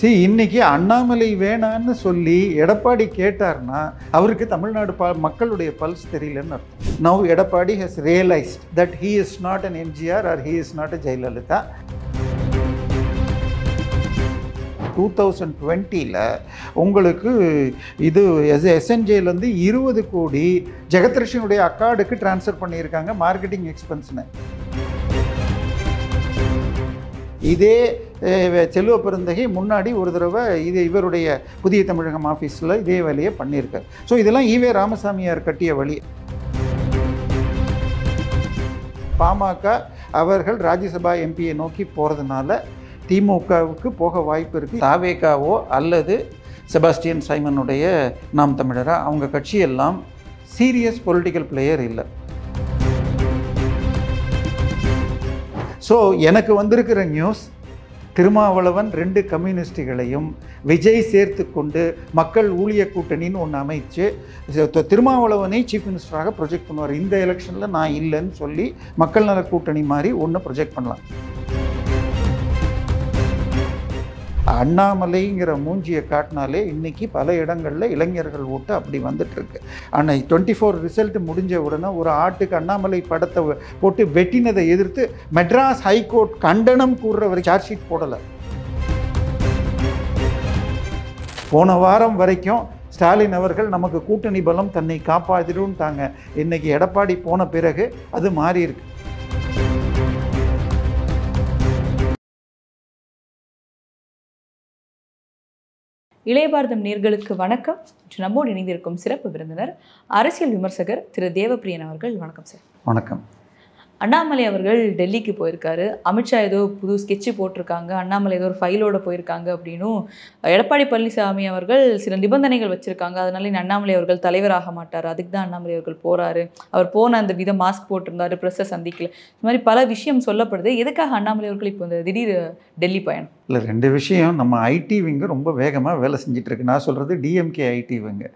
இன்னைக்கு அண்ணாமலை வேணான்னு சொல்லி எடப்பாடி கேட்டார்னா அவருக்கு தமிழ்நாடு மக்களுடைய பல்ஸ் தெரியலன்னு அர்த்தம். Now Edappadi has realised that he is not an MGR or he is not a Jayalalithaa. 2020 உங்களுக்கு இது எஸ்என்ஜேலேருந்து 20 கோடி ஜெகத்ரட்சனுடைய அக்கார்டுக்கு டிரான்ஸ்ஃபர் பண்ணியிருக்காங்க மார்க்கெட்டிங் எக்ஸ்பென்ஸ்னு. இதே செல்வ பெருந்தகை முன்னாடி ஒரு தடவை இவருடைய புதிய தமிழகம் ஆஃபீஸில் இதே வேலையை பண்ணியிருக்கார். ஸோ இதெல்லாம் ஈவே ராமசாமியார் கட்டிய வழி. பாமக அவர்கள் ராஜ்யசபா எம்பியை நோக்கி போகிறதுனால திமுகவுக்கு போக வாய்ப்பு இருக்குது. தாவேகாவோ அல்லது செபாஸ்டியன் சைமனுடைய நாம் தமிழரா அவங்க கட்சியெல்லாம் சீரியஸ் பொலிட்டிக்கல் பிளேயர் இல்லை. ஸோ எனக்கு வந்திருக்கிற நியூஸ் திருமாவளவன் 2 கம்யூனிஸ்டுகளையும் விஜய் சேர்த்து கொண்டு மக்கள் ஊழிய கூட்டணின்னு ஒன்று அமைச்சு திருமாவளவனை சீஃப் மினிஸ்டராக ப்ரொஜெக்ட் பண்ணுவார். இந்த எலெக்ஷனில் நான் இல்லைன்னு சொல்லி மக்கள் நல கூட்டணி மாதிரி ஒன்று ப்ரொஜெக்ட் பண்ணலாம். அண்ணாமலைங்கிற மூஞ்சியை காட்டினாலே இன்றைக்கி பல இடங்களில் இளைஞர்கள் ஓட்டு அப்படி வந்துட்டுருக்கு. ஆனால் 24 ரிசல்ட் முடிஞ்ச உடனே ஒரு ஆட்டுக்கு அண்ணாமலை படத்தை போட்டு வெட்டினதை எதிர்த்து மெட்ராஸ் ஹைகோர்ட் கண்டனம் கூறுற சார்ஜ் ஷீட் போடலை. போன வாரம் வரைக்கும் ஸ்டாலின் அவர்கள் நமக்கு கூட்டணி பலம் தன்னை காப்பாற்றிடும்ட்டாங்க. இன்றைக்கி எடப்பாடி போன பிறகு அது மாறி இருக்கு. இளைய பாரதம் நேயர்களுக்கு வணக்கம். நம்மோடு இணைந்திருக்கும் சிறப்பு விருந்தினர் அரசியல் விமர்சகர் திரு தேவப்பிரியன் அவர்கள். வணக்கம் சார். வணக்கம். அண்ணாமலை அவர்கள் டெல்லிக்கு போயிருக்காரு. அமித்ஷா ஏதோ புது ஸ்கெட்சு போட்டிருக்காங்க, அண்ணாமலை ஏதோ ஒரு ஃபைலோட போயிருக்காங்க அப்படின்னும் எடப்பாடி பழனிசாமி அவர்கள் சில நிபந்தனைகள் வச்சுருக்காங்க. அதனால அண்ணாமலை அவர்கள் தலைவராக மாட்டார், அதுக்கு தான் அண்ணாமலை அவர்கள் போகிறாரு, அவர் போன அந்த விதம் மாஸ்க் போட்டிருந்தாரு, ப்ரெஸ்ஸை சந்திக்கல, இந்த மாதிரி பல விஷயம் சொல்லப்படுது. எதுக்காக அண்ணாமலை அவர்கள் இப்போ இந்த திடீர் டெல்லி பயணம்? இல்லை, 2 விஷயம். நம்ம ஐடி விங்கு ரொம்ப வேகமாக வேலை செஞ்சிட்ருக்கு. நான் சொல்கிறது டிஎம்கே ஐடி விங்கு.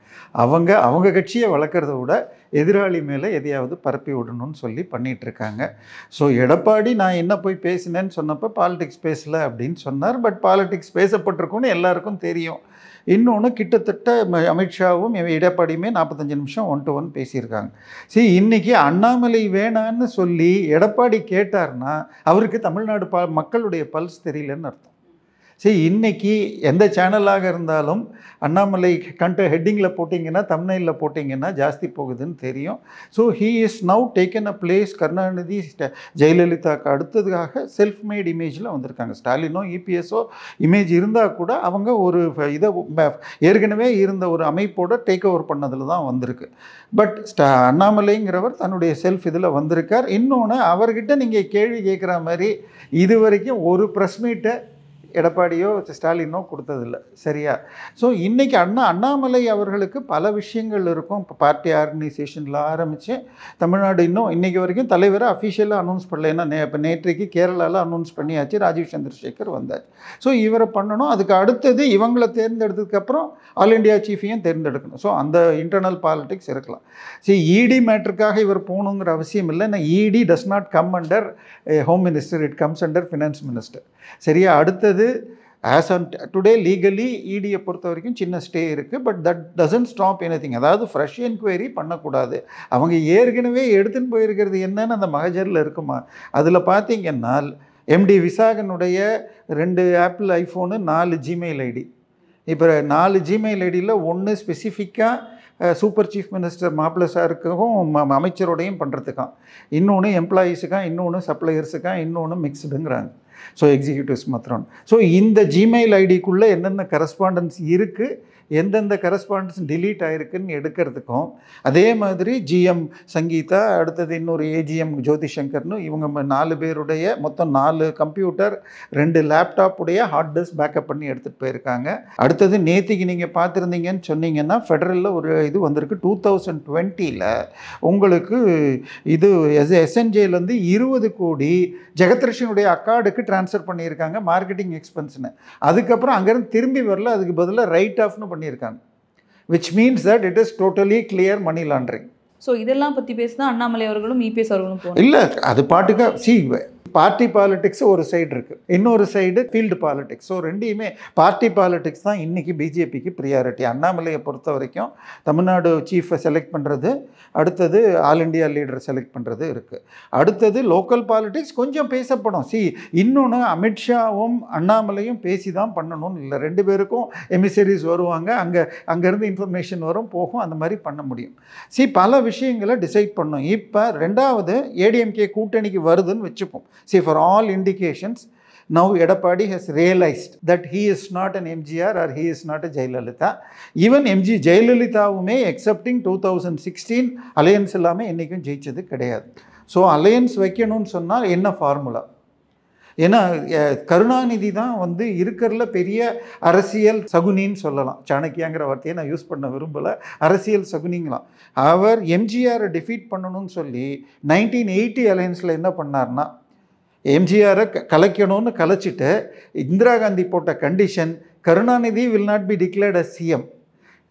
அவங்க கட்சியை வளர்க்குறத விட எதிராளி மேலே எதையாவது பரப்பி விடணும்னு சொல்லி பண்ணிகிட்ருக்காங்க. ஸோ எடப்பாடி நான் என்ன போய் பேசினேன்னு சொன்னப்போ பாலிடிக்ஸ் பேசலை அப்படின்னு சொன்னார். பட் பாலிடிக்ஸ் பேசப்பட்டிருக்குன்னு எல்லாருக்கும் தெரியும். இன்னொன்று, கிட்டத்தட்ட அமித்ஷாவும் எடப்பாடியுமே 45 நிமிஷம் 1 to 1 பேசியிருக்காங்க. இன்றைக்கி அண்ணாமலை வேணான்னு சொல்லி எடப்பாடி கேட்டார்னா அவருக்கு தமிழ்நாடு மக்களுடைய பல்ஸ் தெரியலன்னு அர்த்தம். இன்றைக்கி எந்த சேனலாக இருந்தாலும் அண்ணாமலை ஹெட்டிங்கில் போட்டிங்கன்னா தம்ப்நெயிலில் போட்டிங்கன்னா ஜாஸ்தி போகுதுன்னு தெரியும். So he is now taken a place. Karunanidhi ஜெயலலிதாவுக்கு அடுத்ததுக்காக செல்ஃப் மேட் இமேஜில் வந்திருக்காங்க. ஸ்டாலினோ இபிஎஸ்ஓ இமேஜ் இருந்தால் கூட அவங்க ஒரு இதை ஏற்கனவே இருந்த ஒரு அமைப்போடு டேக் ஓவர் பண்ணதில் தான் வந்திருக்கு. பட் அண்ணாமலைங்கிறவர் தன்னுடைய செல்ஃப் இதில் வந்திருக்கார். இன்னொன்று, அவர்கிட்ட நீங்கள் கேள்வி கேட்குற மாதிரி இது வரைக்கும் ஒரு ப்ரெஸ் மீட்டை எடப்பாடியோ ஸ்டாலினோ கொடுத்ததில்லை. சரியா? ஸோ இன்றைக்கி அண்ணாமலை அவர்களுக்கு பல விஷயங்கள் இருக்கும். இப்போ பார்ட்டி ஆர்கனைசேஷனில் ஆரம்பித்து தமிழ்நாடு இன்னும் இன்றைக்கி வரைக்கும் தலைவரை அஃபிஷியலாக அனௌன்ஸ் பண்ணல. ஏன்னா இப்போ நேற்றைக்கு கேரளாவில் அனௌன்ஸ் பண்ணியாச்சு, ராஜீவ் சந்திரசேகர் வந்தாச்சு. ஸோ இவரை பண்ணணும். அதுக்கு அடுத்தது இவங்களை தேர்ந்தெடுத்ததுக்கப்புறம் ஆல் இண்டியா சீஃபையும் தேர்ந்தெடுக்கணும். ஸோ அந்த இன்டர்னல் பாலிடிக்ஸ் இருக்கலாம். இடி மேட்டருக்காக இவர் போகணுங்கிற அவசியம் இல்லை. நான் இடி does not come under home minister, it comes under finance minister. சரியா? அடுத்தது ஆஸ் ஆன் டுடே லீகலி இடியை பொறுத்த வரைக்கும் சின்ன ஸ்டே இருக்குது. But that doesn't stop anything. அதாவது ஃப்ரெஷ் என்கொயரி பண்ணக்கூடாது. அவங்க ஏற்கனவே எடுத்துன்னு போயிருக்கிறது என்னன்னு அந்த மகஜரில் இருக்குமா? அதில் பார்த்தீங்கன்னா எம்டி விசாகனுடைய 2 ஆப்பிள் ஐஃபோனு, 4 ஜிமெயில் ஐடி. இப்போ 4 ஜிமெயில் ஐடியில் 1 ஸ்பெசிஃபிக்காக சூப்பர் சீஃப் மினிஸ்டர் மாப்பிள்ளை சாருக்கும் அமைச்சரோடையும் பண்ணுறதுக்கான், இன்னொன்று எம்ப்ளாயீஸுக்கான், இன்னொன்று சப்ளையர்ஸுக்கான், இன்னொன்று மிக்ஸ்டுங்கிறாங்க. ஸோ எக்ஸிக்யூட்டிவ்ஸ் மாத்திரம். ஸோ இந்த ஜிமெயில் ஐடிக்குள்ளே என்னென்ன கரஸ்பாண்டன்ஸ் இருக்குது, எந்தெந்த கரஸ்பாண்டன்ஸ் டிலீட் ஆகிருக்குன்னு எடுக்கிறதுக்கும், அதே மாதிரி ஜிஎம் சங்கீதா, அடுத்தது இன்னொரு ஏஜிஎம் ஜோதிசங்கர்னு இவங்க 4 பேருடைய மொத்தம் 4 கம்ப்யூட்டர் 2 லேப்டாப்புடைய ஹார்ட் டிஸ்க் பேக்கப் பண்ணி எடுத்துகிட்டு போயிருக்காங்க. அடுத்தது நேற்றுக்கு நீங்கள் பார்த்துருந்தீங்கன்னு சொன்னீங்கன்னா ஃபெடரலில் ஒரு இது வந்திருக்கு. 2020 உங்களுக்கு இது எஸ்என்ஜேலேருந்து 20 கோடி ஜெகத்ரட்சனுடைய அக்கார்டுக்கு டிரான்ஸ்ஃபர் பண்ணியிருக்காங்க மார்க்கெட்டிங் எக்ஸ்பென்ஸ்னு. அதுக்கப்புறம் அங்கேருந்து திரும்பி வரல, அதுக்கு பதிலாக ரைட் ஆஃப்னு பண்ணியிருக்காங்க. Which means that it is totally clear money laundering. So இதெல்லாம் பற்றி பேசினா அண்ணாமலை அவர்களும் இபிஎஸ் அவர்களும் போகணும் இல்லை, அது பாட்டுக்க பார்ட்டி பாலிடிக்ஸ் ஒரு சைடு இருக்குது, இன்னொரு சைடு ஃபீல்டு பாலிடிக்ஸ். ஸோ ரெண்டையுமே பார்ட்டி பாலிடிக்ஸ் தான் இன்றைக்கி பிஜேபிக்கு ப்ரியாரிட்டி. அண்ணாமலையை பொறுத்த வரைக்கும் தமிழ்நாடு சீஃபை செலக்ட் பண்ணுறது, அடுத்தது ஆல் இண்டியா லீடரை செலக்ட் பண்ணுறது இருக்குது. அடுத்தது லோக்கல் பாலிடிக்ஸ் கொஞ்சம் பேசப்படும். இன்னொன்று அமித்ஷாவும் அண்ணாமலையும் பேசி தான் பண்ணணும்னு இல்லை, ரெண்டு பேருக்கும் எமிசரிஸ் வருவாங்க, அங்கேருந்து இன்ஃபர்மேஷன் வரும் போகும், அந்த மாதிரி பண்ண முடியும். பல விஷயங்களை டிசைட் பண்ணும். இப்போ ரெண்டாவது ஏடிஎம்கே கூட்டணிக்கு வருதுன்னு வச்சுப்போம். for all indications now Edappadi has realized that he is not an MGR or he is not a Jayalalitha. Even Jayalalithavume excepting 2016 alliance எல்லாமே இன்னைக்கும் ஜெயிச்சது கிடையாது. ஸோ அலையன்ஸ் வைக்கணும்னு சொன்னால் என்ன ஃபார்முலா? ஏன்னா கருணாநிதி தான் வந்து இருக்கிறதுல பெரிய அரசியல் சகுனின்னு சொல்லலாம். சாணக்கியாங்கிற வார்த்தையை நான் யூஸ் பண்ண விரும்பலை, அரசியல் சகுனிங்களாம். அவர் எம்ஜிஆரை டிஃபீட் பண்ணணும்னு சொல்லி 1980 அலையன்ஸில் என்ன பண்ணார்னா, எம்ஜிஆரை கலைக்கணும்னு கலைச்சிட்டு இந்திரா காந்தி போட்ட condition, Karunanidhi will not be declared as CM,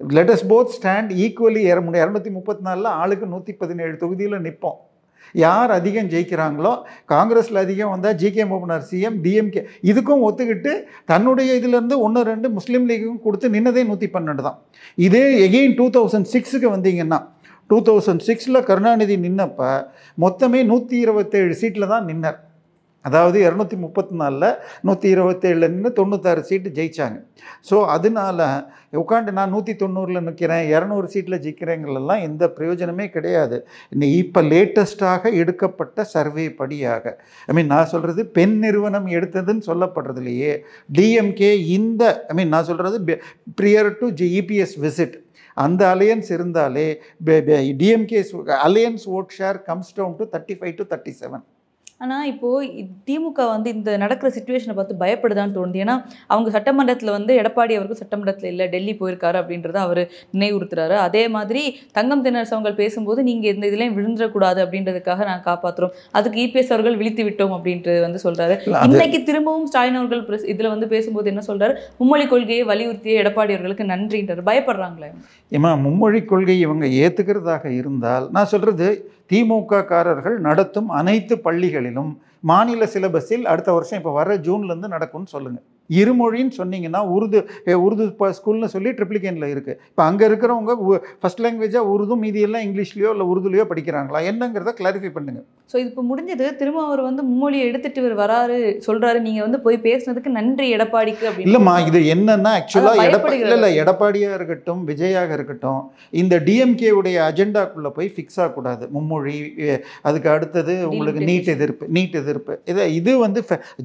let us both stand equally. 234 ஆளுக்கு 117 தொகுதியில் நிற்போம், யார் அதிகம் ஜெயிக்கிறாங்களோ, காங்கிரஸில் அதிகம் வந்தால் ஜிகே மோகனார் சிஎம், டிஎம்கே இதுக்கும் ஒத்துக்கிட்டு தன்னுடைய இதிலேருந்து 1-2 முஸ்லீம் லீக்குக்கும் கொடுத்து நின்னதே 112 தான். இதே எகெயின் 2006க்கு வந்தீங்கன்னா, 2006 கருணாநிதி நின்னப்போ மொத்தமே 127 சீட்டில் தான் நின்னார். அதாவது 234ல் 127 நின்று 96 சீட்டு ஜெயித்தாங்க. ஸோ அதனால உட்காந்து நான் 190 நிற்கிறேன், 200 சீட்டில் ஜெயிக்கிறேங்களெல்லாம் எந்த பிரயோஜனமே கிடையாது. இப்போ லேட்டஸ்ட்டாக எடுக்கப்பட்ட சர்வே படியாக, நான் சொல்கிறது பெண் நிறுவனம் எடுத்ததுன்னு சொல்லப்படுறதுலையே டிஎம்கே இந்த நான் சொல்கிறது ப்ரியர் டு இபிஎஸ் விசிட் அந்த அலையன்ஸ் இருந்தாலே DMK alliance vote share comes down to 35 to 37. ஆனால் இப்போது திமுக வந்து இந்த நடக்கிற சுச்சுவேஷனை பார்த்து பயப்படுதான்னு தோணுது. ஏன்னா அவங்க சட்டமன்றத்தில் வந்து எடப்பாடி அவர்கள் சட்டமன்றத்தில் இல்லை, டெல்லி போயிருக்காரு அப்படின்றத அவர் நினைவுறுத்துறாரு. அதே மாதிரி தங்கம் தென்னரசு அவங்க பேசும்போது நீங்கள் இந்த இதுலேயும் விழுந்துடக்கூடாது அப்படின்றதுக்காக நாங்கள் காப்பாற்றுறோம், அதுக்கு இபிஎஸ் அவர்கள் விழித்து விட்டோம் அப்படின்றது வந்து சொல்கிறாரு. இன்னைக்கு திரும்பவும் ஸ்டாலின் அவர்கள் இதில் வந்து பேசும்போது என்ன சொல்கிறார், மும்மொழி கொள்கையை வலியுறுத்திய எடப்பாடி அவர்களுக்கு நன்றின்றார். பயப்படுறாங்களே? மும்மொழி கொள்கை இவங்க ஏற்றுக்கிறதாக இருந்தால், நான் சொல்கிறது திமுக காரர்கள் நடத்தும் அனைத்து பள்ளிகளிலும் மாநில சிலபஸில் அடுத்த வருஷம் இப்போ வர ஜூன்லேருந்து நடக்கும்னு சொல்லுங்கள். இருமொழின்னு சொன்னீங்கன்னா உருது ஸ்கூல்னு சொல்லி ட்ரிப்ளிகேனில் இருக்குது. இப்போ அங்கே இருக்கிறவங்க ஃபஸ்ட் லாங்குவேஜாக உருது, மீதியெல்லாம் இங்கிலீஷ்லையோ இல்லை உருதுலையோ படிக்கிறாங்களா என்னங்கிறத கிளாரிஃபை பண்ணுங்கள். ஸோ இது இப்போ முடிஞ்சது, திரும்ப அவர் வந்து மும்மொழியை எடுத்துகிட்டு இவர் வராரு சொல்கிறாரு, நீங்கள் வந்து போய் பேசுனதுக்கு நன்றி எடப்பாடிக்கு அப்படின்னு. இல்லைம்மா, இது என்னன்னா ஆக்சுவலாக எடப்பாடியாக இருக்கட்டும் விஜயாக இருக்கட்டும் இந்த டிஎம்கேவுடைய அஜெண்டாக்குள்ளே போய் ஃபிக்ஸ் ஆகக்கூடாது. மும்மொழி, அதுக்கு அடுத்தது உங்களுக்கு நீட் எதிர்ப்பு இது வந்து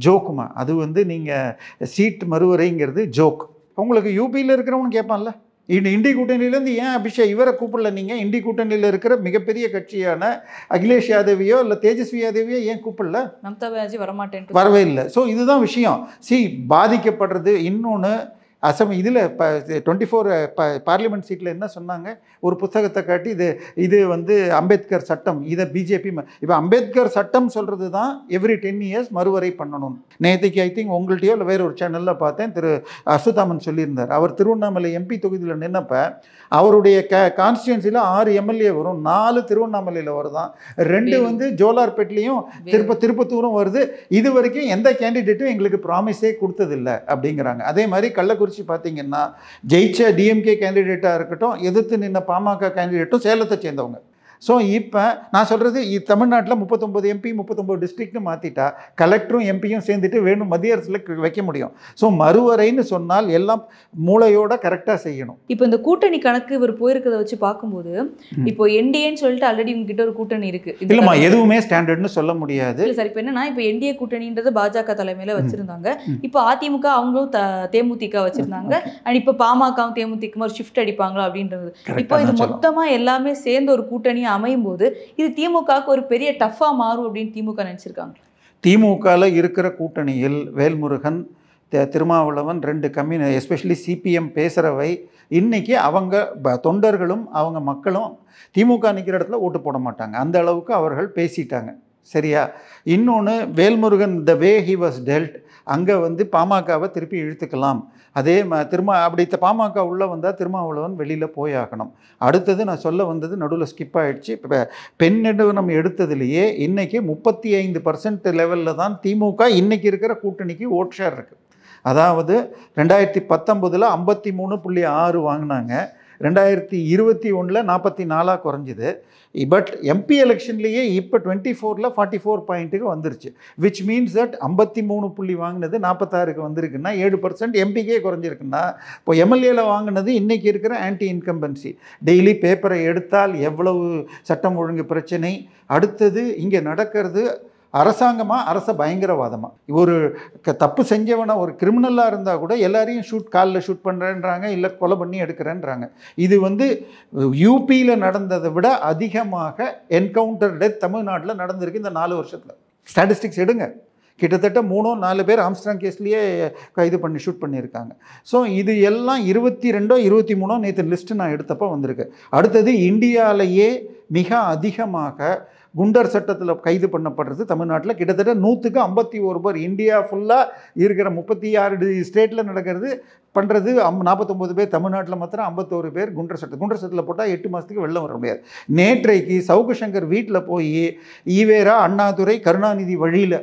ஜோக்குமா? அது வந்து நீங்கள் சீட் மறுவரைங்கிறது ஜோக். உங்களுக்கு யூபியில் இருக்கிறவங்க கேட்பான்ல, இண்டி கூட்டணியிலேருந்து ஏன் அபிஷேக் இவரை கூப்பிடல? நீங்கள் இண்டி கூட்டணியில் இருக்கிற மிகப்பெரிய கட்சியான அகிலேஷ் யாதவியோ இல்லை தேஜஸ்வி யாதவியோ ஏன் கூப்பிடல? மம்தா பானர்ஜி வரமாட்டேன், வரவே இல்லை. ஸோ இதுதான் விஷயம். பாதிக்கப்படுறது. இன்னொன்று இதில் 24 பார்லிமெண்ட் சீட்டில் என்ன சொன்னாங்க, ஒரு புத்தகத்தை காட்டி இது வந்து அம்பேத்கர் சட்டம், இதை பிஜேபி இப்போ அம்பேத்கர் சட்டம் சொல்கிறது தான் எவ்ரி 10 years மறுவரை பண்ணணும். நேற்றுக்கு ஐ திங்க் உங்கள்கிட்டயோ இல்லை வேற ஒரு சேனலில் பார்த்தேன், திரு அசுதாமன் சொல்லியிருந்தார். அவர் திருவண்ணாமலை எம்பி தொகுதியில் நின்னப்ப அவருடைய கான்ஸ்டியூன்சியில் 6 எம்எல்ஏ வரும், 4 திருவண்ணாமலையில் வருதான், 2 வந்து ஜோலார்பேட்லேயும் திருப்பத்தூரும் வருது. இது வரைக்கும் எந்த கேண்டிடேட்டும் எங்களுக்கு ப்ராமிஸே கொடுத்ததில்லை அப்படிங்கிறாங்க. அதே மாதிரி கள்ளக்குறிச்சி பார்த்தீங்கன்னா ஜெயிச்ச டிஎம்கே கேண்டிடேட்டாக இருக்கட்டும், எதிர்த்து நின்ன பாமக கேண்டிடேட்டும் சேலத்தை சேர்ந்தவங்க. ஸோ இப்போ நான் சொல்கிறது தமிழ்நாட்டில் 39 எம்பி 39 டிஸ்ட்ரிக்ட்னு மாற்றிட்டா கலெக்டரும் எம்பியும் சேர்ந்துட்டு வேணும் மத்திய அரசில் வைக்க முடியும். ஸோ மறுவரைன்னு சொன்னால் எல்லாம் மூளையோட கரெக்டாக செய்யணும். இப்போ இந்த கூட்டணி கணக்கு இவர் போயிருக்கிறத வச்சு பார்க்கும்போது இப்போ என்டிஏன்னு சொல்லிட்டு ஆல்ரெடி உங்ககிட்ட ஒரு கூட்டணி இருக்குது. இல்லைம்மா, எதுவுமே ஸ்டாண்டர்ட்னு சொல்ல முடியாது. இல்லை சார், இப்போ என்னன்னா இப்போ என்டிஏ கூட்டணின்றது பாஜக தலைமையில் வச்சுருந்தாங்க, இப்போ அதிமுக அவங்களும் தேமுதிக வச்சுருந்தாங்க, அண்ட் இப்போ பாமகவும் தேமுதிக ஒரு ஷிஃப்ட் அடிப்பாங்களா அப்படின்றது. இப்போ இது மொத்தமாக எல்லாமே சேர்ந்த ஒரு கூட்டணி அமையும் போது இது திமுகவுக்கு ஒரு பெரிய டஃபா மாறும் அப்படின்னு திமுக நினைச்சிருக்காங்க. திமுகவில் இருக்கிற கூட்டணியில் வேல்முருகன், திருமாவளவன் 2 எஸ்பெஷலி சிபிஎம் பேசுகிறவை இன்னைக்கு அவங்க தொண்டர்களும் அவங்க மக்களும் திமுக நிற்கிற இடத்துல ஓட்டு போட மாட்டாங்க. அந்த அளவுக்கு அவர்கள் பேசிட்டாங்க. சரியா? இன்னொன்று வேல்முருகன் த வே ஹி வாஸ் டெல்ட், அங்கே வந்து பாமகவை திருப்பி இழுத்துக்கலாம், அதே அப்படி பாமக உள்ளே வந்தால் திருமாவளவன் வெளியில் போய் ஆகணும். அடுத்தது நான் சொல்ல வந்தது நடுவில் ஸ்கிப் ஆகிடுச்சு. இப்போ பெண் நிறுவனம் எடுத்ததுலேயே இன்றைக்கி 35% லெவலில் தான் திமுக இன்றைக்கி இருக்கிற கூட்டணிக்கு ஓட் ஷேர் இருக்குது. அதாவது 2019 53.6 வாங்கினாங்க, 2021 44 குறைஞ்சிது. பட் எம்பி எலெக்ஷன்லேயே இப்போ 24 44 பாயிண்ட்டுக்கு வந்துருச்சு. விச் மீன்ஸ் தட் 53 புள்ளி வாங்கினது 46க்கு வந்திருக்குன்னா 7% எம்பிக்கே குறைஞ்சிருக்குன்னா, இப்போ எம்எல்ஏல வாங்கினது இன்றைக்கி இருக்கிற ஆன்டி இன்கம்பன்சி. டெய்லி பேப்பரை எடுத்தால் எவ்வளவு சட்டம் ஒழுங்கு பிரச்சனை, அடுத்தது இங்கே நடக்கிறது அரசாங்கமாக அரச பயங்கரவாதமாக. ஒரு தப்பு செஞ்சவனை ஒரு கிரிமினலாக இருந்தால் கூட எல்லாரையும் காலில் ஷூட் பண்ணுறேன்றாங்க, இல்லை கொலை பண்ணி எடுக்கிறேன்றாங்க. இது யூபியில் நடந்ததை விட அதிகமாக என்கவுண்டர் டெத் தமிழ்நாட்டில் நடந்திருக்கு இந்த 4 வருஷத்தில். ஸ்டாட்டிஸ்டிக்ஸ் எடுங்க, கிட்டத்தட்ட 3-4 பேர் ஆம்ஸ்ட்ராங் கேஸ்லேயே கைது பண்ணி ஷூட் பண்ணியிருக்காங்க. ஸோ இது எல்லாம் 22 23 நேற்று லிஸ்ட்டு நான் எடுத்தப்போ வந்திருக்கு. அடுத்தது இந்தியாவிலேயே மிக அதிகமாக குண்டர் சட்டத்தில் கைது பண்ணப்படுறது தமிழ்நாட்டில் கிட்டத்தட்ட 100க்கு 51 பேர். இந்தியா ஃபுல்லாக இருக்கிற 36 ஸ்டேட்டில் நடக்கிறது பண்ணுறது 49 பேர். தமிழ்நாட்டில் மாத்திரம் 51 பேர் குண்டர் சட்டத்தில் போட்டால் 8 மாதத்துக்கு வெளில வர முடியாது. நேற்றைக்கு சவுக்கு சங்கர் வீட்டில் போய் ஈவேரா, அண்ணாதுரை, கருணாநிதி வழியில்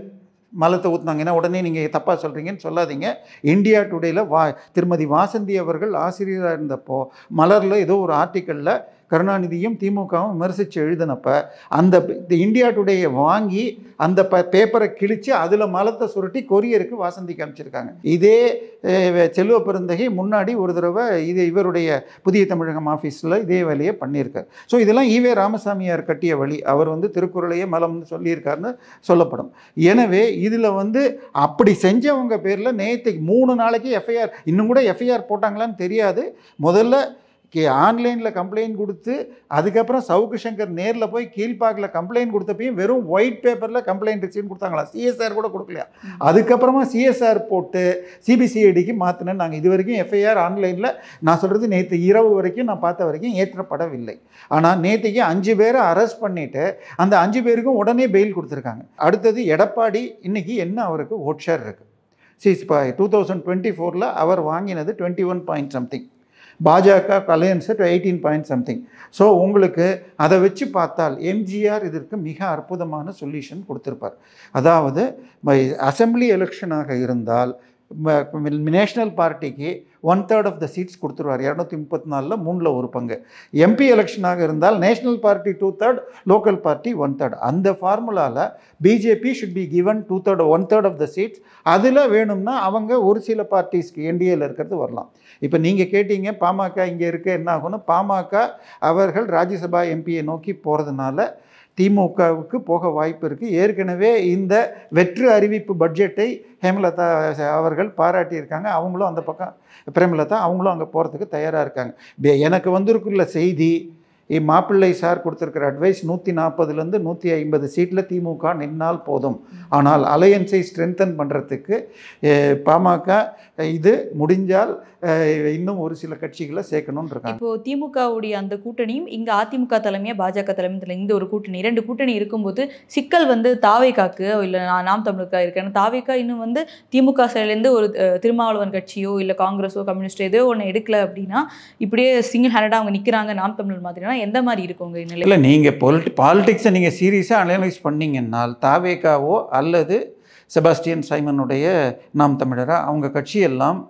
மலத்தை ஊற்றினாங்க. ஏன்னா உடனே நீங்கள் தப்பாக சொல்கிறீங்கன்னு சொல்லாதீங்க. இந்தியா டுடேயில் திருமதி வாசந்தி அவர்கள் ஆசிரியராக இருந்தப்போ மலரில் ஏதோ ஒரு ஆர்டிக்கலில் கருணாநிதியும் திமுகவும் விமர்சித்து எழுதினப்ப அந்த இந்தியா டுடேயை வாங்கி அந்த பேப்பரை கிழித்து அதில் மலத்தை சுருட்டி கொரியருக்கு வாசந்திக்கு அமைச்சிருக்காங்க. இதே செல்வ பெருந்தகை முன்னாடி ஒரு தடவை இவருடைய புதிய தமிழகம் ஆஃபீஸில் இதே வேலையை பண்ணியிருக்கார். ஸோ இதெல்லாம் ஈவே ராமசாமியார் கட்டிய வழி. அவர் திருக்குறளையே மலம்னு சொல்லியிருக்காருன்னு சொல்லப்படும். எனவே இதில் அப்படி செஞ்சவங்க பேரில் நேற்றுக்கு 3 நாளைக்கு எஃப்ஐஆர், இன்னும் கூட எஃப்ஐஆர் போட்டாங்களான்னு தெரியாது. முதல்ல ஆன்லைனில் கம்ப்ளைண்ட் கொடுத்து அதுக்கப்புறம் சவுக்கு சங்கர் நேரில் போய் கீழ்பாக்கில் கம்ப்ளைண்ட் கொடுத்தப்பையும் வெறும் ஒயிட் பேப்பரில் கம்ப்ளைண்ட் ரிசீவ் கொடுத்தாங்களா, சிஎஸ்ஆர் கூட கொடுக்கலையா. அதுக்கப்புறமா சிஎஸ்ஆர் போட்டு சிபிசிஐடிக்கு மாற்றினேன். நாங்கள் இது வரைக்கும் எஃப்ஐஆர் ஆன்லைனில் நான் சொல்கிறது நேற்று இரவு வரைக்கும் நான் பார்த்த வரைக்கும் ஏற்றப்படவில்லை. ஆனால் நேற்றுக்கு 5 பேரை அரெஸ்ட் பண்ணிவிட்டு அந்த 5 பேருக்கும் உடனே பெயில் கொடுத்துருக்காங்க. அடுத்தது எடப்பாடி இன்னைக்கு என்ன அவருக்கு ஓட் ஷேர் இருக்குது. இப்போ 2024 அவர் வாங்கினது 21 பாயிண்ட் சம்திங், பாஜக அலையன்ஸு 18 பாயிண்ட் சம்திங். ஸோ உங்களுக்கு அதை வச்சு பார்த்தால் எம்ஜிஆர் இதற்கு மிக அற்புதமான சொல்யூஷன் கொடுத்துருப்பார். அதாவது அசம்பிளி எலெக்ஷனாக இருந்தால் நேஷ்னல் பார்ட்டிக்கு 1/3 ஆஃப் த சீட்ஸ் கொடுத்துருவார். 234ல் 3ல் 1 பங்கு. எம்பி எலெக்ஷனாக இருந்தால் நேஷ்னல் பார்ட்டி 2/3, லோக்கல் பார்ட்டி 1/3. அந்த ஃபார்முலாவில் BJP should be given 2/3 1/3 of the seats. அதில் வேணும்னா அவங்க ஒரு சில பார்ட்டிஸ்க்கு என்டிஏல இருக்கிறது வரலாம். இப்போ நீங்கள் கேட்டீங்க பாமக இங்கே இருக்க என்ன ஆகும்னு. பாமக அவர்கள் ராஜ்யசபா எம்பியை நோக்கி போகிறதுனால திமுகவுக்கு போக வாய்ப்பு இருக்குது. ஏற்கனவே இந்த வெற்று அறிவிப்பு பட்ஜெட்டை ஹேமலதா அவர்கள் பாராட்டியிருக்காங்க. அவங்களும் அந்த பக்கம் பிரேமலதா அவங்களும் அங்கே போகிறதுக்கு தயாராக இருக்காங்க. எனக்கு வந்திருக்குள்ள செய்தி, மாப்பிள்ளை சார் கொடுத்துருக்கிற அட்வைஸ் 140லேருந்து 150 சீட்டில் திமுக நின்னால் போதும். ஆனால் அலையன்ஸை ஸ்ட்ரென்தன் பண்ணுறதுக்கு பாமக இது முடிஞ்சால் இன்னும் ஒரு சில கட்சிகளை சேர்க்கணும்னு இருக்காங்க. இப்போ திமுகவுடைய அந்த கூட்டணியும் இங்கே அதிமுக தலைமையாக பாஜக தலைமையில் இந்த ஒரு கூட்டணி 2 கூட்டணி இருக்கும்போது சிக்கல் தாவேகாக்கு இல்லை நாம் தமிழுக்கா இருக்கு. ஏன்னா தாவேகா இன்னும் திமுக சைட்லேருந்து ஒரு திருமாவளவன் கட்சியோ இல்லை காங்கிரஸோ கம்யூனிஸ்டோ ஏதோ ஒன்று எடுக்கல அப்படின்னா இப்படியே சிங்கிள் ஹேண்டடாக அவங்க நிற்கிறாங்க நாம் தமிழ் மாதிரினா எந்த மாதிரி இருக்குங்க நிலை? இல்லை, நீங்கள் பாலிடிக்ஸை நீங்கள் சீரியஸாக அனலைஸ் பண்ணிங்கன்னால் தாவேகாவோ அல்லது செபாஸ்டியன் சைமனுடைய நாம் தமிழரா அவங்க கட்சியெல்லாம்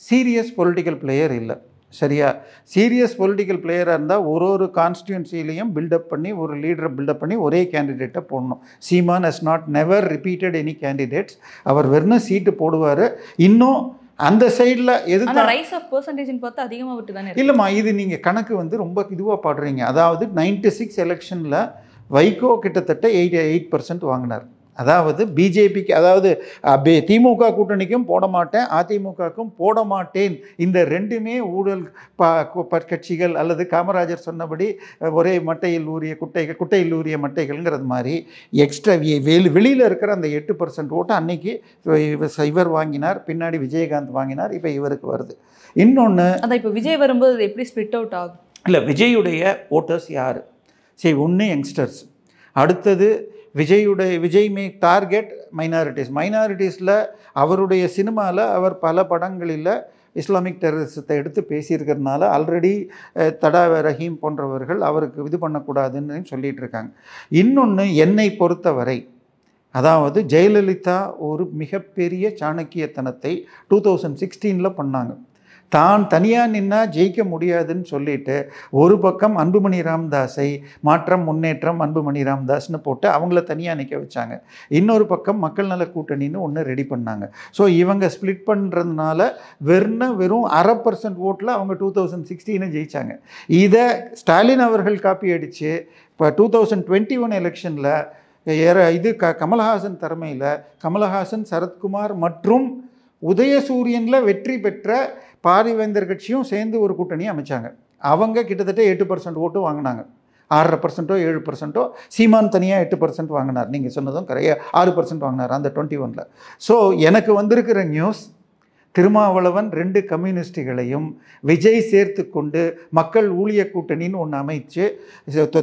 சீரியஸ் பொலிட்டிக்கல் பிளேயர் இல்லை. சரியா? சீரியஸ் பொலிட்டிக்கல் பிளேயராக இருந்தால் ஒரு கான்ஸ்டியூன்சிலையும் பில்டப் பண்ணி ஒரு லீடரை பில்டப் பண்ணி ஒரே கேண்டிடேட்டை போடணும். Seeman has not never repeated any candidates. அவர் வெறும் சீட்டு போடுவார். இன்னும் அந்த சைடில் எது ரைஸ் ஆஃப் பெர்சன்டேஜ்னு பார்த்தா அதிகமாக விட்டு தானே இல்லைம்மா. இது நீங்கள் கணக்கு ரொம்ப இதுவாக பாடுறீங்க. அதாவது 96 எலெக்ஷனில் வைகோ கிட்டத்தட்ட 8% வாங்கினார். அதாவது பிஜேபிக்கு, அதாவது திமுக கூட்டணிக்கும் போட மாட்டேன், அதிமுகவுக்கும் போட மாட்டேன், இந்த ரெண்டுமே ஊழல் கட்சிகள் அல்லது காமராஜர் சொன்னபடி ஒரே மட்டையில் ஊறிய குட்டையில் ஊறிய மட்டைகள்ங்கிறது மாதிரி எக்ஸ்ட்ரா வெளியில் இருக்கிற அந்த 8% ஓட்டு அன்னைக்கு இவர் வாங்கினார், பின்னாடி விஜயகாந்த் வாங்கினார், இப்போ இவருக்கு வருது. இன்னொன்று அதான் இப்போ விஜய் வரும்போது எப்படி ஸ்பிளிட் அவுட் ஆகும்? இல்லை, விஜயுடைய ஓட்டர்ஸ் யார்? சரி, ஒன்று யங்ஸ்டர்ஸ். அடுத்தது விஜய் மே டார்கெட் மைனாரிட்டிஸில் அவருடைய சினிமாவில் அவர் பல படங்களில் இஸ்லாமிக் டெரரிசத்தை எடுத்து பேசியிருக்கிறதுனால ஆல்ரெடி தடா ரஹீம் போன்றவர்கள் அவருக்கு இது பண்ணக்கூடாதுன்னு சொல்லிகிட்டு இருக்காங்க. இன்னொன்று என்னை பொறுத்தவரை, அதாவது ஜெயலலிதா ஒரு மிகப்பெரிய சாணக்கியத்தனத்தை 2016 பண்ணாங்க. தான் தனியாக நின்னா ஜெயிக்க முடியாதுன்னு சொல்லிட்டு ஒரு பக்கம் அன்புமணி ராமதாஸை மாற்றம் முன்னேற்றம் அன்புமணி ராமதாஸ்னு போட்டு அவங்கள தனியாக நிற்க வச்சாங்க. இன்னொரு பக்கம் மக்கள் நல கூட்டணின்னு ஒன்று ரெடி பண்ணாங்க. ஸோ இவங்க ஸ்ப்ளிட் பண்ணுறதுனால வெறும் 0.5% ஓட்டில் அவங்க 2016 ஜெயித்தாங்க. இதை ஸ்டாலின் அவர்கள் காப்பி அடித்து இப்போ 2021 எலெக்ஷனில் கமலஹாசன் தலைமையில் கமலஹாசன், சரத்குமார் மற்றும் உதயசூரியனில் வெற்றி பெற்ற பாரிவேந்தர் கட்சியும் சேர்ந்து ஒரு கூட்டணி அமைச்சாங்க. அவங்க கிட்டத்தட்ட 8% ஓட்டு வாங்கினாங்க. 6.5%, 7%. சீமான் தனியாக 8% வாங்கினார். நீங்கள் சொன்னதும் கரையாக 6% வாங்கினார் அந்த 21. ஸோ எனக்கு வந்திருக்கிற நியூஸ், திருமாவளவன் 2 கம்யூனிஸ்டுகளையும் விஜய் சேர்த்து கொண்டு மக்கள் ஊழிய கூட்டணின்னு ஒன்று அமைச்சு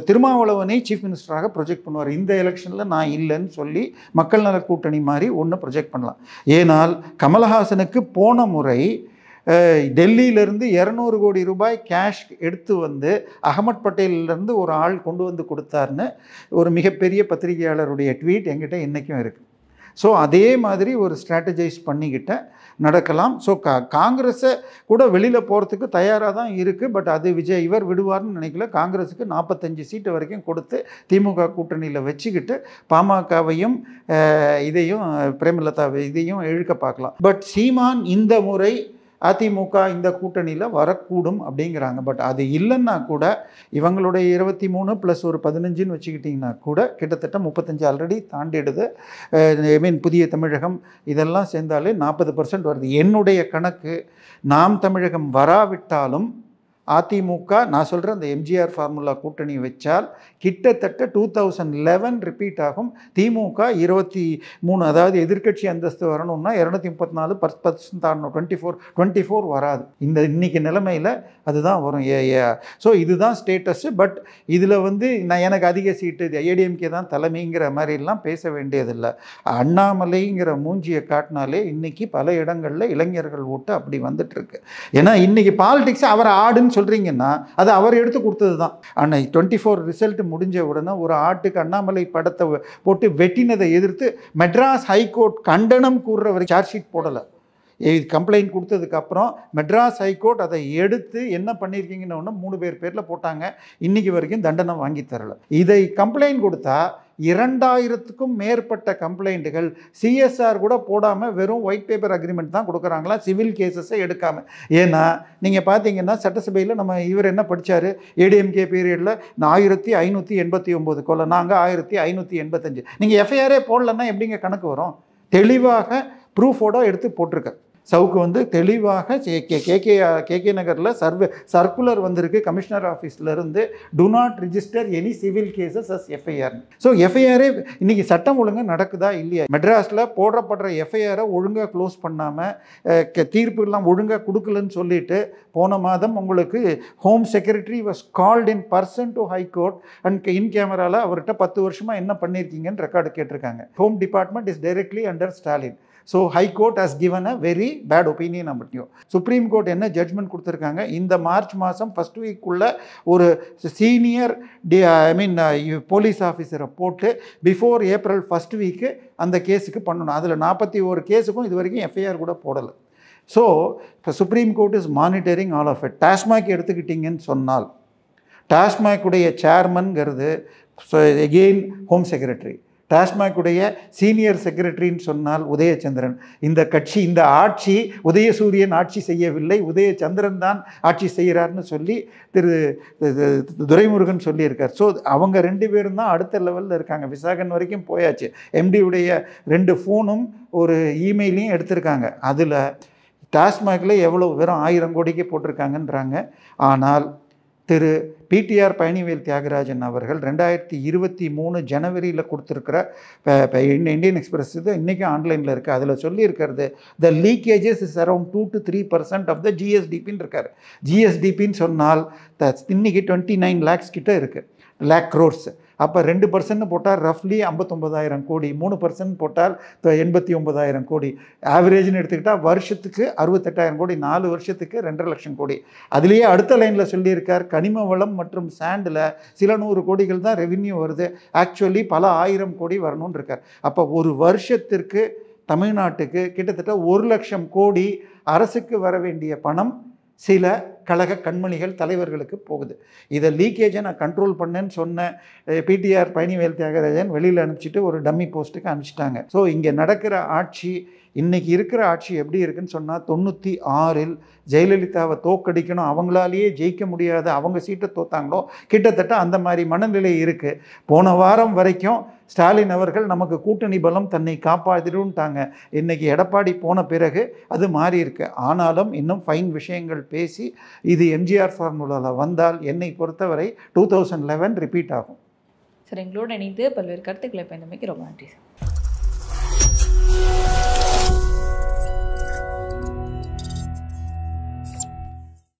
திருமாவளவனை சீஃப் மினிஸ்டராக ப்ரொஜெக்ட் பண்ணுவார். இந்த எலெக்ஷனில் நான் இல்லைன்னு சொல்லி மக்கள் நல கூட்டணி மாதிரி ஒன்று ப்ரொஜெக்ட் பண்ணலாம். ஏனால் கமலஹாசனுக்கு போன முறை டெல்லியிலேருந்து 200 கோடி ரூபாய் கேஷ் எடுத்து வந்து அகமட் பட்டேலிருந்து ஒரு ஆள் கொண்டு வந்து கொடுத்தாருன்னு ஒரு மிகப்பெரிய பத்திரிகையாளருடைய ட்வீட் என்கிட்ட இன்றைக்கும் இருக்குது. ஸோ அதே மாதிரி ஒரு ஸ்ட்ராட்டஜைஸ் பண்ணிக்கிட்ட நடக்கலாம். ஸோ காங்கிரஸை கூட வெளியில் போகிறதுக்கு தயாராக தான் இருக்குது. பட் அது இவர் விடுவார்னு நினைக்கல. காங்கிரஸுக்கு 45 சீட்டு வரைக்கும் கொடுத்து திமுக கூட்டணியில் வச்சுக்கிட்டு பாமகவையும் இதையும் பிரேமலதாவை இதையும் இழுக்க பார்க்கலாம். பட் சீமான் இந்த முறை அதிமுக இந்த கூட்டணியில் வரக்கூடும் அப்படிங்கிறாங்க. பட் அது இல்லைன்னா கூட இவங்களுடைய 23 + ஒரு 15ன்னு வச்சுக்கிட்டிங்கன்னா கூட கிட்டத்தட்ட 35 ஆல்ரெடி தாண்டிடுது. புதிய தமிழகம் இதெல்லாம் சேர்ந்தாலே 40% வருது. என்னுடைய கணக்கு, நாம் தமிழகம் வராவிட்டாலும் அதிமுக, நான் சொல்கிறேன் அந்த எம்ஜிஆர் ஃபார்முலா கூட்டணி வச்சால் கிட்டத்தட்ட 2011 ரிப்பீட் ஆகும். திமுக 23, அதாவது எதிர்க்கட்சி அந்தஸ்து வரணும்னா 234 10% தாண்டணும். 24 வராது. இன்னைக்கு நிலைமையில் அதுதான் வரும். ஸோ இதுதான் ஸ்டேட்டஸ்ஸு. பட் இதில் நான் எனக்கு அதிக சீட்டு ஏடிஎம்கே தான் தலைமைங்கிற மாதிரிலாம் பேச வேண்டியதில்லை. அண்ணாமலைங்கிற மூஞ்சியை காட்டினாலே இன்றைக்கி பல இடங்களில் இளைஞர்கள் ஓட்டு அப்படி வந்துட்டுருக்கு. ஏன்னா இன்றைக்கி பாலிடிக்ஸ் அவர் ஆடுன்னு சொல்கிறீங்கன்னா அது அவர் எடுத்து கொடுத்தது தான். ஆனால் 24 ரிசல்ட் முடிஞ்ச உடனே ஒரு ஆட்டுக்கு அண்ணாமலை படத்தை போட்டு வெட்டினதை எதிர்த்து மெட்ராஸ் ஹைகோர்ட் கண்டனம் கூறுற வரை சார்ஜ் ஷீட் போடலை. கம்ப்ளைண்ட் கொடுத்ததுக்கப்புறம் மெட்ராஸ் ஹைகோர்ட் அதை எடுத்து என்ன பண்ணியிருக்கீங்கன்னு 3 பேரில் போட்டாங்க. இன்றைக்கி வரைக்கும் தண்டனை வாங்கி தரலை. இதை கம்ப்ளைண்ட் கொடுத்தா 2000க்கும் மேற்பட்ட கம்ப்ளைண்ட்டுகள் சிஎஸ்ஆர் கூட போடாமல் வெறும் ஒயிட் பேப்பர் அக்ரிமெண்ட் தான் கொடுக்குறாங்களா, சிவில் கேசஸை எடுக்காமல். ஏன்னா நீங்கள் பார்த்தீங்கன்னா சட்டசபையில் இவர் என்ன படித்தார், ஏடிஎம்கே பீரியடில் 1589 கொலை, நாங்கள் 1585. நீங்கள் எஃப்ஐஆரே போடலன்னா எப்படிங்க கணக்கு வரும்? தெளிவாக ப்ரூஃபோட எடுத்து போட்டிருக்க. சவுக்கு தெளிவாக கேகே நகரில் சர்க்குலர் வந்திருக்கு கமிஷனர் ஆஃபீஸ்லேருந்து, do not register any civil cases as FIR. So எஃப்ஐஆரே இன்றைக்கி சட்டம் ஒழுங்காக நடக்குதா இல்லையா? மெட்ராஸில் போடப்படுற எஃப்ஐஆரை ஒழுங்காக க்ளோஸ் பண்ணாமல் தீர்ப்புலாம் ஒழுங்காக கொடுக்கலன்னு சொல்லிட்டு போன மாதம் உங்களுக்கு home secretary was called in person to high court and in கேமராவில் அவர்கிட்ட 10 வருஷமாக என்ன பண்ணியிருக்கீங்கன்னு ரெக்கார்டு கேட்டிருக்காங்க. Home department is directly under Stalin. So high court has given a very bad opinion about you. Supreme court என்ன ஜட்ஜ்மெண்ட் கொடுத்துருக்காங்க, இந்த மார்ச் மாதம் ஃபர்ஸ்ட் வீக்குள்ளே ஒரு சீனியர் போலீஸ் ஆஃபீஸரை போட்டு பிஃபோர் ஏப்ரல் ஃபர்ஸ்ட் வீக்கு அந்த கேஸுக்கு பண்ணணும். அதில் 41 கேஸுக்கும் இது வரைக்கும் எஃப்ஐஆர் கூட போடலை. ஸோ இப்போ Supreme Court is monitoring all of it. TASMAC எடுத்துக்கிட்டிங்கன்னு சொன்னால் டாஸ்மாக்குடைய சேர்மன்கிறது எகெயின் ஹோம் செக்ரட்டரி, டாஸ்மாகுடைய சீனியர் செக்ரட்டரின்னு சொன்னால் உதயச்சந்திரன். இந்த கட்சி, இந்த ஆட்சி உதயசூரியன் ஆட்சி செய்யவில்லை, உதயச்சந்திரன் தான் ஆட்சி செய்கிறார்னு சொல்லி திரு துரைமுருகன் சொல்லியிருக்கார். ஸோ அவங்க 2 பேரும் தான் அடுத்த லெவலில் இருக்காங்க. விசாகன் வரைக்கும் போயாச்சு. எம்டியுடைய 2 ஃபோனும் ஒரு இமெயிலையும் எடுத்திருக்காங்க. அதில் டாஸ்மாகில் எவ்வளோ வெறும் 1000 கோடிக்கு போட்டிருக்காங்கன்றாங்க. ஆனால் திரு பிடிஆர் பழனிவேல் தியாகராஜன் அவர்கள் 2023 ஜனவரியில் கொடுத்துருக்கிற இந்தியன் எக்ஸ்பிரஸ் இது இன்றைக்கும் ஆன்லைனில் இருக்குது. அதில் சொல்லியிருக்கிறது the leakages is around 2 to 3% of the ஜிஎஸ்டிபின்னு இருக்கார். ஜிஎஸ்டிபின்னு சொன்னால் இன்றைக்கி 29 lakhs கிட்ட இருக்குது. லேக் க்ரோர்ஸ். அப்போ 2% போட்டால் ரஃப்லி 59,000 கோடி, 3% போட்டால் 89,000 கோடி, ஆவரேஜ்னு எடுத்துக்கிட்டால் வருஷத்துக்கு 68,000 கோடி, 4 வருஷத்துக்கு 2.5 லட்சம் கோடி. அதுலேயே அடுத்த லைனில் சொல்லியிருக்கார், கனிம வளம் மற்றும் சாண்டில் சில 100 கோடிகள் தான் ரெவின்யூ வருது, ஆக்சுவலி பல 1000 கோடி வரணும்னு இருக்கார். அப்போ ஒரு வருஷத்திற்கு தமிழ்நாட்டுக்கு கிட்டத்தட்ட 1 லட்சம் கோடி அரசுக்கு வர வேண்டிய பணம் சில கழக கண்மணிகள் தலைவர்களுக்கு போகுது. இதை லீக்கேஜை நான் கண்ட்ரோல் பண்ணேன்னு சொன்ன பிடிஆர் பழனிவேல் தியாகராஜன் வெளியில் அனுப்பிச்சிட்டு ஒரு டம்மி போஸ்ட்டுக்கு அனுப்பிச்சிட்டாங்க. ஸோ இங்கே நடக்கிற ஆட்சி, இன்றைக்கி இருக்கிற ஆட்சி எப்படி இருக்குன்னு சொன்னால், 96இல் ஜெயலலிதாவை தோக்கடிக்கணும், அவங்களாலேயே ஜெயிக்க முடியாத அவங்க சீட்டை தோத்தாங்களோ கிட்டத்தட்ட அந்த மாதிரி மனநிலை இருக்குது. போன வாரம் வரைக்கும் ஸ்டாலின் அவர்கள் நமக்கு கூட்டணி பலம் தன்னை காப்பாற்றிடுன்ட்டாங்க. இன்றைக்கி எடப்பாடி போன பிறகு அது மாறி இருக்கு. ஆனாலும் இன்னும் ஃபைன் விஷயங்கள் பேசி இது எம்ஜிஆர் ஃபார்முலாவில் வந்தால் என்னை பொறுத்தவரை 2011 ரிப்பீட் ஆகும். சார், எங்களோட இணைந்து பல்வேறு கருத்துக்களை பயந்தமைக்கு ரொம்ப நன்றி சார்.